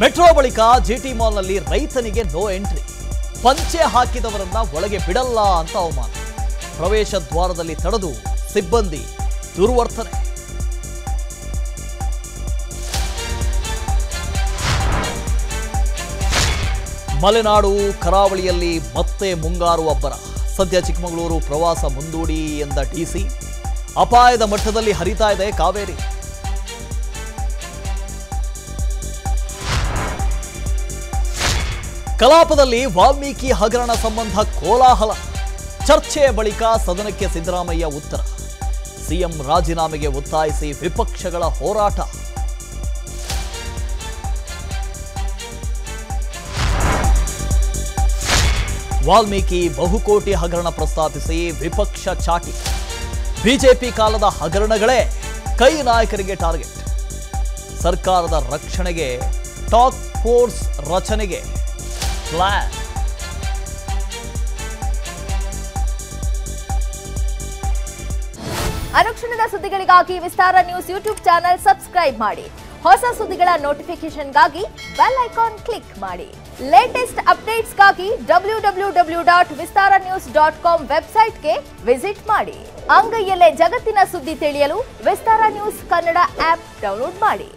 Metro ಬಳಿಕ ಜಿಟಿ ಮಾಲ್ನಲ್ಲಿ ರೈತನಿಗೆ no entry, ಪಂಚೆ ಹಾಕಿದವರನ್ನ ಒಳಗೆ ಬಿಡಲ್ಲ ಅಂತ ಅವಮಾನ, ಪ್ರವೇಶ ದ್ವಾರದಲ್ಲಿ ತಡೆದು ಸಿಬ್ಬಂದಿ ದುರ್ವರ್ತನೆ. ಮಲೆನಾಡು ಕರಾವಳಿಯಲ್ಲಿ ಮತ್ತೆ ಮುಂಗಾರು ಅಬ್ಬರ, ಸದ್ಯ ಚಿಕ್ಕಮಗಳೂರು ಪ್ರವಾಸ ಮುಂದೂಡಿ ಎಂದ ಡಿಸಿ, ಅಪಾಯದ ಮಟ್ಟದಲ್ಲಿ ಹರಿತಾ ಇದೆ ಕಾವೇರಿ. ಕಲಾಪದಲ್ಲಿ ವಾಲ್ಮೀಕಿ ಹಗರಣ ಸಂಬಂಧ ಕೋಲಾಹಲ, ಚರ್ಚೆಯ ಬಳಿಕ ಸದನಕ್ಕೆ ಸಿದ್ದರಾಮಯ್ಯ ಉತ್ತರ, ಸಿಎಂ ರಾಜೀನಾಮೆಗೆ ಒತ್ತಾಯಿಸಿ ವಿಪಕ್ಷಗಳ ಹೋರಾಟ. ವಾಲ್ಮೀಕಿ ಬಹುಕೋಟಿ ಹಗರಣ ಪ್ರಸ್ತಾಪಿಸಿ ವಿಪಕ್ಷ ಚಾಟಿ, ಬಿಜೆಪಿ ಕಾಲದ ಹಗರಣಗಳೇ ಕೈ ನಾಯಕರಿಗೆ ಟಾರ್ಗೆಟ್, ಸರ್ಕಾರದ ರಕ್ಷಣೆಗೆ ಟಾಸ್ಕ್ ಫೋರ್ಸ್ ರಚನೆಗೆ ಪ್ಲಾನ್. ಅನುಕ್ಷಣದ ಸುದ್ದಿಗಳಿಗಾಗಿ ವಿಸ್ತಾರ ನ್ಯೂಸ್ ಯೂಟ್ಯೂಬ್ ಚಾನೆಲ್ ಸಬ್ಸ್ಕ್ರೈಬ್ ಮಾಡಿ. ಹೊಸ ಸುದ್ದಿಗಳ ನೋಟಿಫಿಕೇಶನ್ಗಾಗಿ ಬೆಲ್ ಐಕಾನ್ ಕ್ಲಿಕ್ ಮಾಡಿ. ಲೇಟೆಸ್ಟ್ ಅಪ್ಡೇಟ್ಸ್ಗಾಗಿ www.vistaranews.com ವೆಬ್ಸೈಟ್ಗೆ ವಿಸಿಟ್ ಮಾಡಿ. ಅಂಗೈಯಲ್ಲೇ ಜಗತ್ತಿನ ಸುದ್ದಿ ತಿಳಿಯಲು ವಿಸ್ತಾರ ನ್ಯೂಸ್ ಕನ್ನಡ ಆಪ್ ಡೌನ್ಲೋಡ್ ಮಾಡಿ.